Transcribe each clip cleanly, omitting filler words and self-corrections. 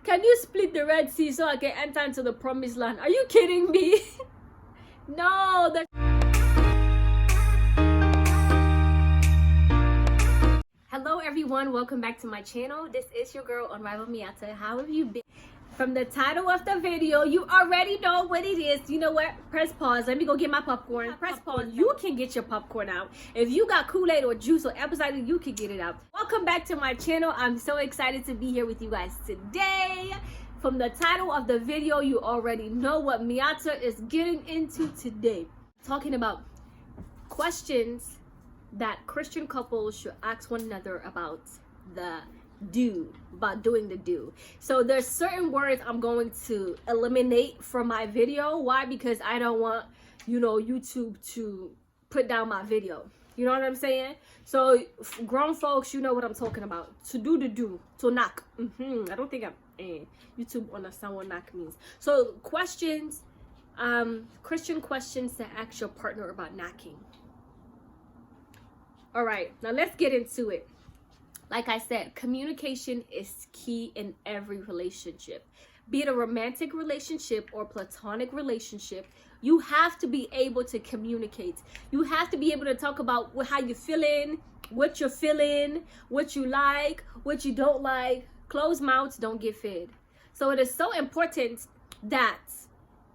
Can you split the Red Sea so I can enter into the promised land? Are you kidding me? No, that's... Hello everyone, welcome back to my channel. This is your girl Unrivaled Miatta. How have you been? From the title of the video, you already know what it is. You know what? Press pause. Let me go get my popcorn. Press pause. You can get your popcorn out. If you got Kool-Aid or juice or apple cider, you can get it out. Welcome back to my channel. I'm so excited to be here with you guys today. From the title of the video, you already know what Miatta is getting into today. Talking about questions that Christian couples should ask one another about doing the do. So there's certain words I'm going to eliminate from my video. Why? Because I don't want, YouTube to put down my video. You know what I'm saying? So grown folks, you know what I'm talking about. To do the do, to knock. I don't think YouTube understand what knock means. So questions, Christian questions to ask your partner about knocking. All right, now let's get into it. Like I said, communication is key in every relationship. Be it a romantic relationship or platonic relationship, you have to be able to communicate. You have to be able to talk about how you're feeling, what you're feeling, what you like, what you don't like. Closed mouths don't get fed. So it is so important that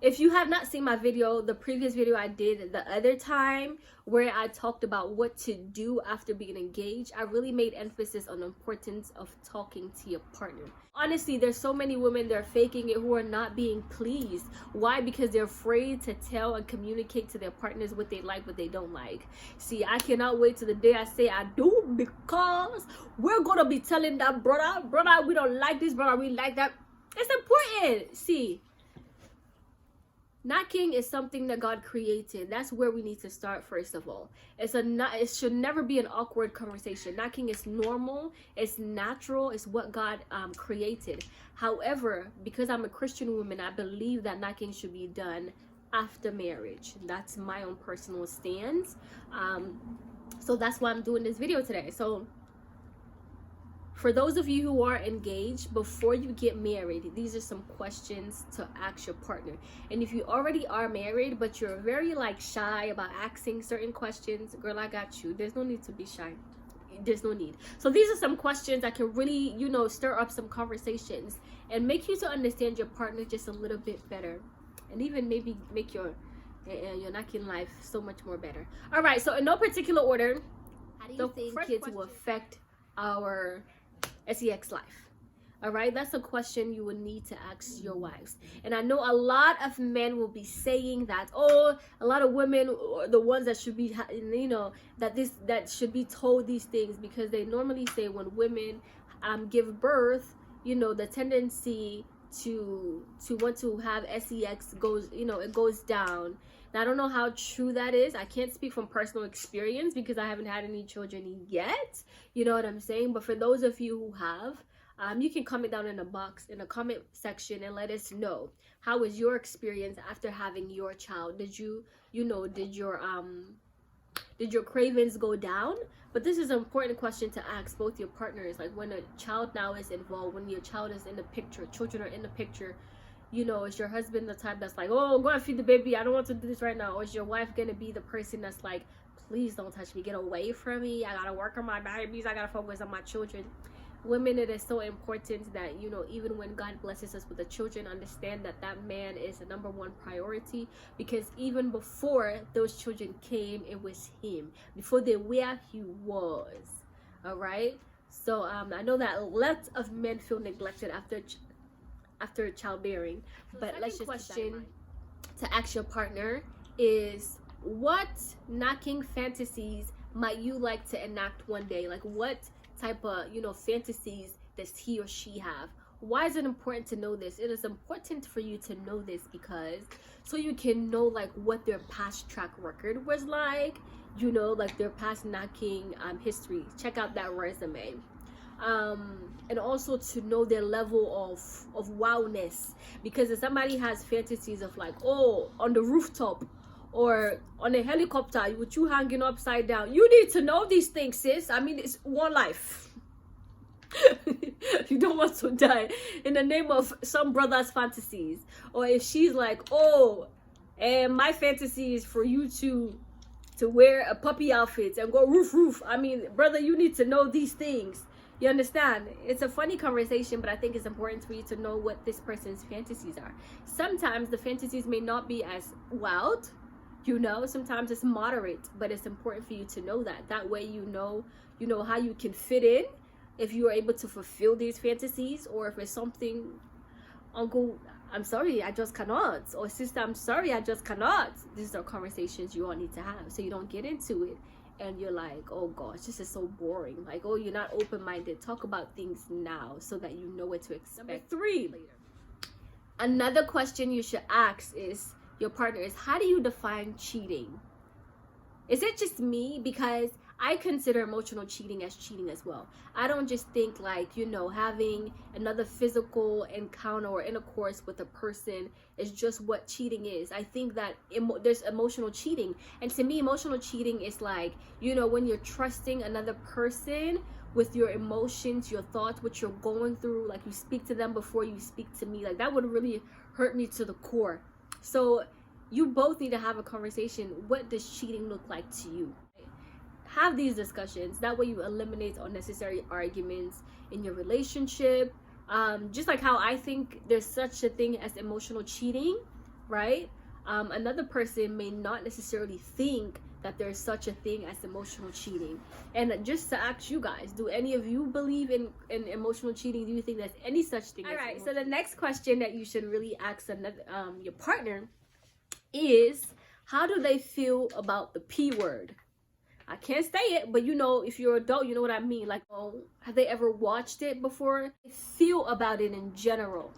if you have not seen my video, the previous video I did the other time where I talked about what to do after being engaged, I really made emphasis on the importance of talking to your partner. Honestly, there's so many women that are faking it who are not being pleased. Why? Because they're afraid to tell and communicate to their partners what they like, what they don't like. See, I cannot wait till the day I say I do, because we're gonna be telling that brother, we don't like this, brother, we like that. It's important. See, knocking is something that God created. That's where we need to start first of all. It should never be an awkward conversation. Knocking is normal. It's natural. It's what God created. However, because I'm a Christian woman, I believe that knocking should be done after marriage. That's my own personal stance. So that's why I'm doing this video today. So for those of you who are engaged, before you get married, these are some questions to ask your partner. And if you already are married, but you're very shy about asking certain questions, girl, I got you. There's no need to be shy. There's no need. So these are some questions that can really, stir up some conversations and make you to understand your partner just a little bit better. And even maybe make your knocking life so much more better. All right, so in no particular order, how do you think kids will affect our sex life? All right, that's a question you would need to ask your wives. And I know a lot of men will be saying that, oh, a lot of women are the ones that should be, that should be told these things, because they normally say when women give birth, the tendency to want to have sex goes, it goes down. Now, I don't know how true that is. I can't speak from personal experience because I haven't had any children yet. You know what I'm saying? But for those of you who have, you can comment down in the comment section and let us know, how was your experience after having your child? Did your cravings go down? But this is an important question to ask both your partners. Like, when a child now is involved, when your child is in the picture, children are in the picture, is your husband the type that's like, oh, go and feed the baby, I don't want to do this right now? Or is your wife gonna be the person that's like, please don't touch me, get away from me, I gotta work on my babies, I gotta focus on my children? Women, it is so important that, even when God blesses us with the children, understand that that man is the number one priority, because even before those children came, it was him. Before they were, he was. All right? So I know that lots of men feel neglected after childbearing, but let's just question to ask your partner is, what knocking fantasies might you like to enact one day? Like, what type of fantasies does he or she have? Why is it important to know this? It is important for you to know this because so you can know what their past track record was like, their past knocking history. Check out that resume. And also to know their level of wowness, because if somebody has fantasies of on the rooftop or on a helicopter with you hanging upside down, you need to know these things, sis. I mean, it's one life. You don't want to die in the name of some brother's fantasies. Or if she's like, oh, and my fantasy is for you to wear a puppy outfit and go roof roof. I mean, brother, you need to know these things. You understand? It's a funny conversation, but I think it's important for you to know what this person's fantasies are. Sometimes the fantasies may not be as wild, you know, sometimes it's moderate, but it's important for you to know that. That way you know how you can fit in, if you are able to fulfill these fantasies, or if it's something, uncle, I'm sorry, I just cannot, or sister, I'm sorry, I just cannot. These are conversations you all need to have, so you don't get into it and you're like, oh gosh, this is so boring. Like, oh, you're not open-minded. Talk about things now so that you know what to expect. Number 3, another question you should ask is your partner is, how do you define cheating? Is it just me? Because I consider emotional cheating as cheating as well. I don't just think like, you know, having another physical encounter or intercourse with a person is just what cheating is. I think that there's emotional cheating. And to me, emotional cheating is like, you know, when you're trusting another person with your emotions, your thoughts, what you're going through, like you speak to them before you speak to me. Like that would really hurt me to the core. So you both need to have a conversation. What does cheating look like to you? Have these discussions. That way you eliminate unnecessary arguments in your relationship. Just like how I think there's such a thing as emotional cheating, right? Another person may not necessarily think that there's such a thing as emotional cheating. And just to ask you guys, do any of you believe in emotional cheating? Do you think there's any such thing? All right, so the next question that you should really ask your partner is, how do they feel about the P word? I can't say it, but you know, if you're an adult, you know what I mean. Like, oh, have they ever watched it before? Feel about it in general.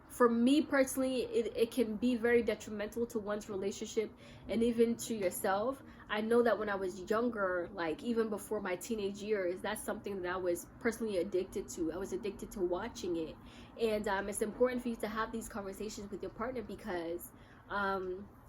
For me personally, it can be very detrimental to one's relationship and even to yourself. I know that when I was younger, like even before my teenage years, that's something that I was personally addicted to. I was addicted to watching it. And it's important for you to have these conversations with your partner, because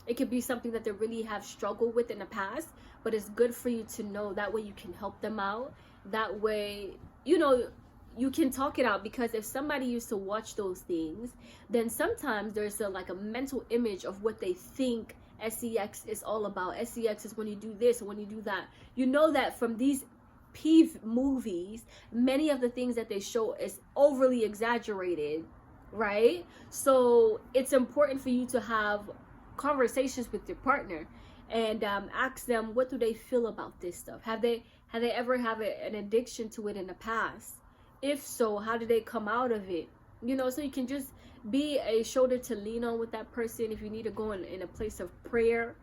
it could be something that they really have struggled with in the past, but it's good for you to know. That way you can help them out. That way, you know, you can talk it out, because if somebody used to watch those things, then sometimes there's a mental image of what they think sex is all about. Sex is when you do this or when you do that. You know that from these peeve movies, many of the things that they show is overly exaggerated, right? So it's important for you to have conversations with your partner and ask them, what do they feel about this stuff? Have they ever have an addiction to it in the past? If so, how did they come out of it? You know, so you can just be a shoulder to lean on with that person. If you need to go in a place of prayer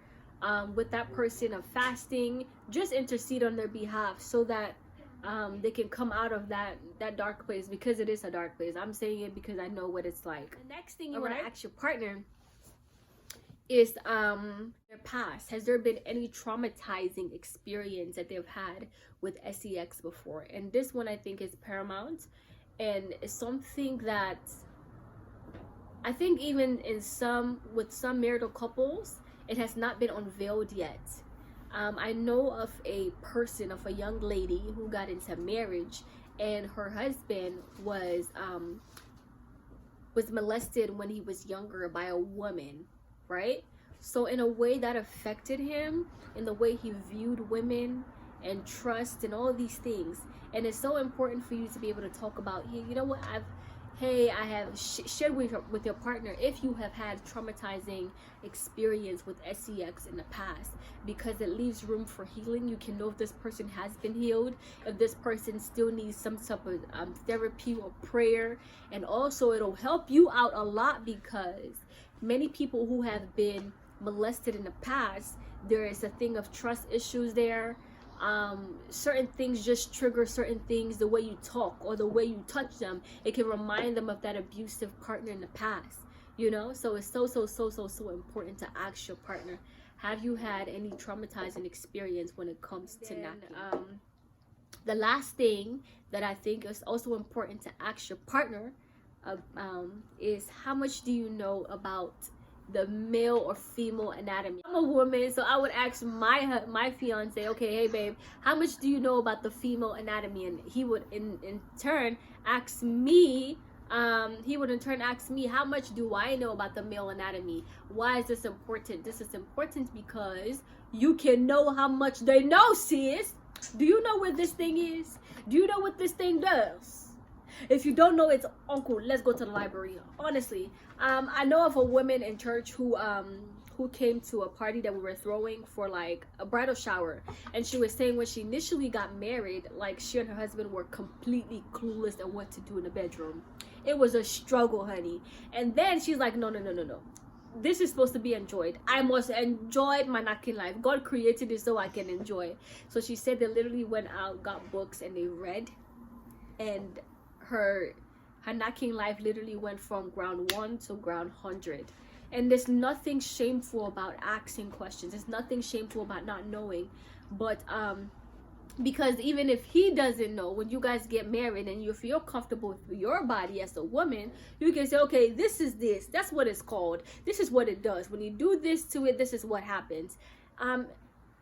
with that person, of fasting, just intercede on their behalf so that they can come out of that dark place, because it is a dark place. I'm saying it because I know what it's like. The next thing you want to ask your partner is their past. Has there been any traumatizing experience that they've had with sex before? And this one I think is paramount, and it's something that I think even with some marital couples, it has not been unveiled yet. I know of a young lady who got into marriage, and her husband was molested when he was younger by a woman, right? So in a way that affected him in the way he viewed women and trust and all these things. And it's so important for you to be able to talk about, hey, you know what, I have shared with your partner if you have had traumatizing experience with sex in the past, because it leaves room for healing. You can know if this person has been healed, if this person still needs some type of therapy or prayer. And also it'll help you out a lot, because many people who have been molested in the past, there is a thing of trust issues there. Certain things just trigger certain things, the way you talk or the way you touch them. It can remind them of that abusive partner in the past, you know? So it's so important to ask your partner, have you had any traumatizing experience when it comes to knacking? The last thing that I think is also important to ask your partner is, how much do you know about the male or female anatomy. I'm a woman, so I would ask my fiance, okay, hey babe, how much do you know about the female anatomy? And he would in turn ask me, how much do I know about the male anatomy? Why is this important? This is important because you can know how much they know, sis. Do you know what this thing is? Do you know what this thing does? If you don't know, it's uncle. Let's go to the library. Honestly, I know of a woman in church who came to a party that we were throwing for like a bridal shower, and she was saying when she initially got married, like she and her husband were completely clueless on what to do in the bedroom. It was a struggle, honey. And then she's like, no. This is supposed to be enjoyed. I must enjoy my knocking life. God created it so I can enjoy it. So she said they literally went out, got books, and they read, and her knocking life literally went from ground 1 to ground 100. And there's nothing shameful about asking questions. There's nothing shameful about not knowing. But because even if he doesn't know, when you guys get married and you feel comfortable with your body as a woman, you can say, okay, that's what it's called, this is what it does. When you do this to it, this is what happens.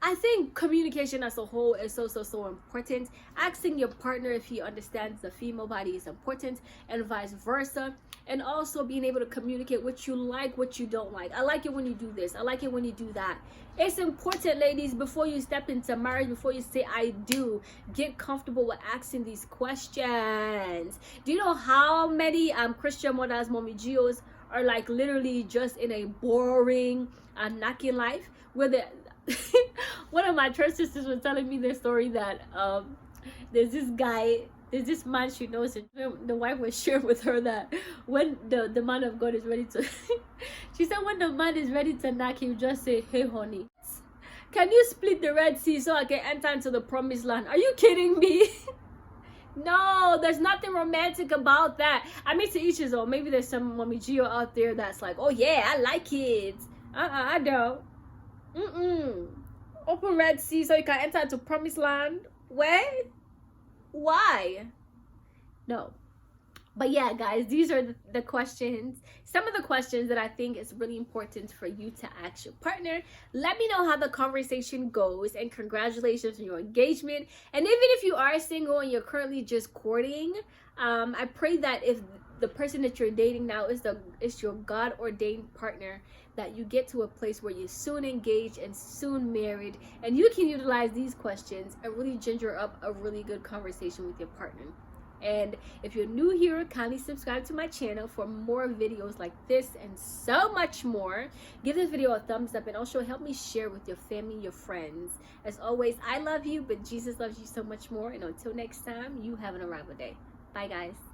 I think communication as a whole is so important. Asking your partner if he understands the female body is important, and vice versa. And also being able to communicate what you like, what you don't like. I like it when you do this. I like it when you do that. It's important, ladies, before you step into marriage, before you say I do, get comfortable with asking these questions. Do you know how many Christian mothers, mommy geos, are like literally just in a boring knocking life where the one of my church sisters was telling me this story that there's this man she knows, and the wife was sharing with her that when the man of God is ready to she said when the man is ready to knock, he'll just say, hey honey, can you split the Red Sea so I can enter into the promised land? Are you kidding me? No, there's nothing romantic about that. I mean, to each his own. Maybe there's some mommy Gio out there that's like, oh yeah, I like kids. I don't. Open Red Sea so you can enter into promised land. Where? Why? No. But yeah, guys, these are the questions, some of the questions that I think is really important for you to ask your partner. Let me know how the conversation goes, and congratulations on your engagement. And even if you are single and you're currently just courting, I pray that if the person that you're dating now is your God-ordained partner, that you get to a place where you're soon engaged and soon married, and you can utilize these questions and really ginger up a really good conversation with your partner. And if you're new here, kindly subscribe to my channel for more videos like this and so much more. Give this video a thumbs up, and also help me share with your family, your friends. As always, I love you, but Jesus loves you so much more. And until next time, you have an unrivaled day. Bye, guys.